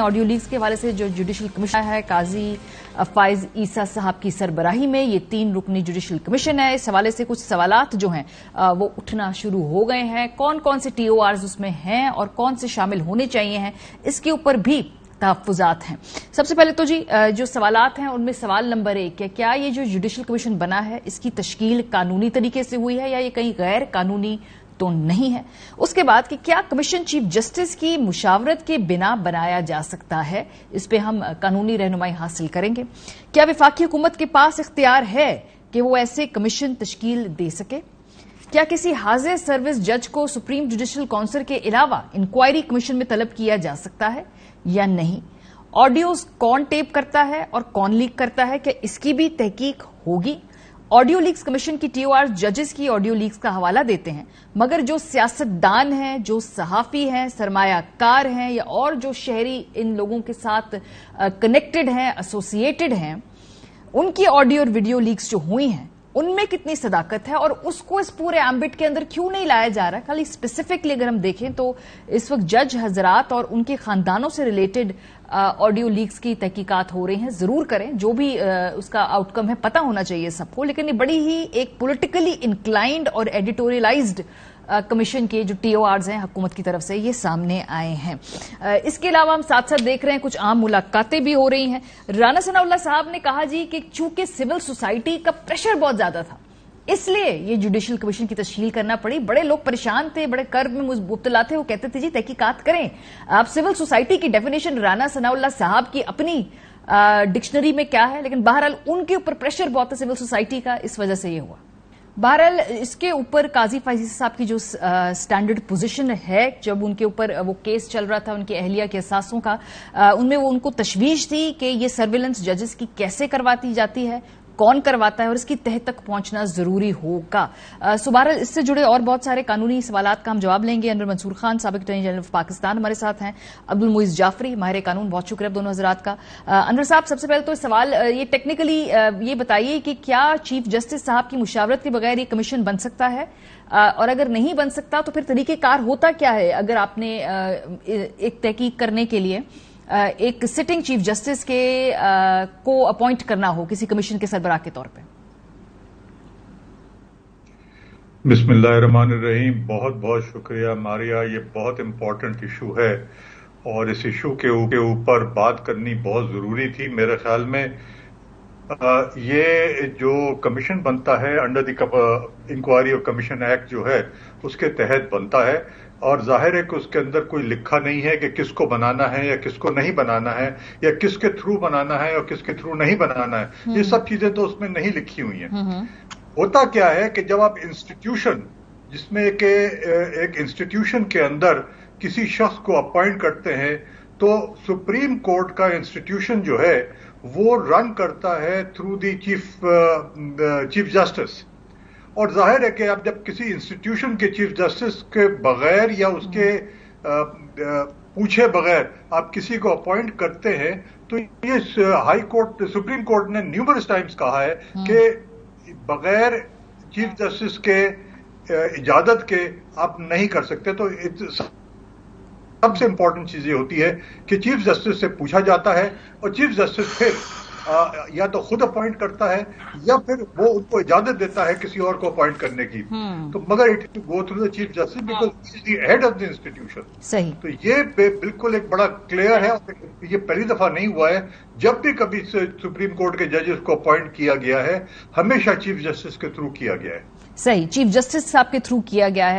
Audio leaks के हवाले से जो जुडिशल कमीशन है, काजी फाइज ईसा साहब की सरबराही में ये 3 रुकनी जुडिशल कमीशन है। इस हवाले से कुछ सवालात जो हैं वो उठना शुरू हो गए हैं। कौन कौन से TORs उसमें हैं और कौन से शामिल होने चाहिए हैं, इसके ऊपर भी तहफ्फुजात हैं। सबसे पहले तो जी जो सवालात हैं उनमें सवाल नंबर 1 है, क्या ये जो जुडिशल कमीशन बना है इसकी तश्कील कानूनी तरीके से हुई है या ये कहीं गैर कानूनी तो नहीं है। उसके बाद कि क्या कमीशन चीफ जस्टिस की मुशावरत के बिना बनाया जा सकता है, इस पे हम कानूनी रहनुमाई हासिल करेंगे। क्या वफाकी हुकूमत के पास इख्तियार है कि वो ऐसे कमीशन तश्कील दे सके। क्या किसी हाजिर सर्विस जज को सुप्रीम जुडिशल काउंसिल के अलावा इंक्वायरी कमीशन में तलब किया जा सकता है या नहीं। ऑडियोज कौन टेप करता है और कौन लीक करता है, क्या इसकी भी तहकीक होगी। ऑडियो लीक्स कमीशन की TOR जजेस की ऑडियो लीक्स का हवाला देते हैं, मगर जो सियासतदान हैं, जो सहाफी हैं, सरमायाकार हैं या और जो शहरी इन लोगों के साथ कनेक्टेड हैं, एसोसिएटेड हैं, उनकी ऑडियो और वीडियो लीक्स जो हुई हैं उनमें कितनी सदाकत है और उसको इस पूरे एम्बिट के अंदर क्यों नहीं लाया जा रहा। खाली स्पेसिफिकली अगर हम देखें तो इस वक्त जज हजरात और उनके खानदानों से रिलेटेड ऑडियो लीक्स की तहकीकात हो रही हैं। जरूर करें, जो भी उसका आउटकम है पता होना चाहिए सबको, लेकिन ये बड़ी ही एक पॉलिटिकली इंक्लाइंड और एडिटोरियलाइज्ड कमीशन के जो TORs हैं हुकूमत की तरफ से ये सामने आए हैं। इसके अलावा हम साथ साथ देख रहे हैं कुछ आम मुलाकातें भी हो रही हैं। राना सनाउल्लाह साहब ने कहा जी कि चूंकि सिविल सोसाइटी का प्रेशर बहुत ज्यादा था इसलिए ये जुडिशल कमीशन की तश्कील करना पड़ी। बड़े लोग परेशान थे, बड़े कर्ब में मुब्तला थे, वो कहते थे जी तहकीकात करें। आप सिविल सोसाइटी की डेफिनेशन राना सनाउल्लाह साहब की अपनी डिक्शनरी में क्या है, लेकिन बहरहाल उनके ऊपर प्रेशर बहुत है सिविल सोसाइटी का, इस वजह से ये हुआ। बहरहाल इसके ऊपर काजी फाइज साहब की जो स्टैंडर्ड पोजीशन है, जब उनके ऊपर वो केस चल रहा था उनकी अहलिया के असासों का, उनमें वो उनको तशवीश थी कि ये सर्विलेंस जजेस की कैसे करवाती जाती है, कौन करवाता है और इसकी तह तक पहुंचना जरूरी होगा। बहरहाल इससे जुड़े और बहुत सारे कानूनी सवालात का हम जवाब लेंगे। अनवर मंसूर खान, साबिक अटॉर्नी जनरल ऑफ पाकिस्तान हमारे साथ हैं, अब्दुल मुइज़ जाफरी, माहिर कानून। बहुत शुक्रिया दोनों हजरात का। अनवर साहब, सबसे पहले तो सवाल ये टेक्निकली ये बताइए कि क्या चीफ जस्टिस साहब की मुशावरत के बगैर ये कमीशन बन सकता है, और अगर नहीं बन सकता तो फिर तरीकेकार होता क्या है अगर आपने एक तहकीक करने के लिए एक सिटिंग चीफ जस्टिस के को अपॉइंट करना हो किसी कमीशन के सरबराह के तौर पे। बिस्मिल्लाहिर्रहमानिर्रहीम। बहुत बहुत शुक्रिया मारिया, ये बहुत इंपॉर्टेंट इशू है और इस इशू के ऊपर बात करनी बहुत जरूरी थी मेरे ख्याल में। ये जो कमीशन बनता है अंडर द इंक्वायरी और कमीशन एक्ट जो है उसके तहत बनता है, और जाहिर है कि उसके अंदर कोई लिखा नहीं है कि किसको बनाना है या किसको नहीं बनाना है, या किसके थ्रू बनाना है और किसके थ्रू नहीं बनाना है। ये सब चीजें तो उसमें नहीं लिखी हुई हैं। होता क्या है कि जब आप इंस्टीट्यूशन, जिसमें एक इंस्टीट्यूशन के अंदर किसी शख्स को अपॉइंट करते हैं, तो सुप्रीम कोर्ट का इंस्टीट्यूशन जो है वो रन करता है थ्रू दी चीफ जस्टिस। और जाहिर है कि आप जब किसी इंस्टीट्यूशन के चीफ जस्टिस के बगैर या उसके पूछे बगैर आप किसी को अपॉइंट करते हैं, तो ये हाई कोर्ट, सुप्रीम कोर्ट ने न्यूमरस टाइम्स कहा है कि बगैर चीफ जस्टिस के इजाजत के आप नहीं कर सकते। तो सबसे इंपॉर्टेंट चीज ये होती है कि चीफ जस्टिस से पूछा जाता है और चीफ जस्टिस फिर या तो खुद अपॉइंट करता है या फिर वो उनको इजाजत देता है किसी और को अपॉइंट करने की। तो मगर it to go through the chief justice because he is the head of the institution. सही। तो ये बिल्कुल एक बड़ा क्लियर है, ये पहली दफा नहीं हुआ है। जब भी कभी सुप्रीम कोर्ट के जजेस को अपॉइंट किया गया है, हमेशा चीफ जस्टिस के थ्रू किया गया है। सही, चीफ जस्टिस साहब के थ्रू किया गया है।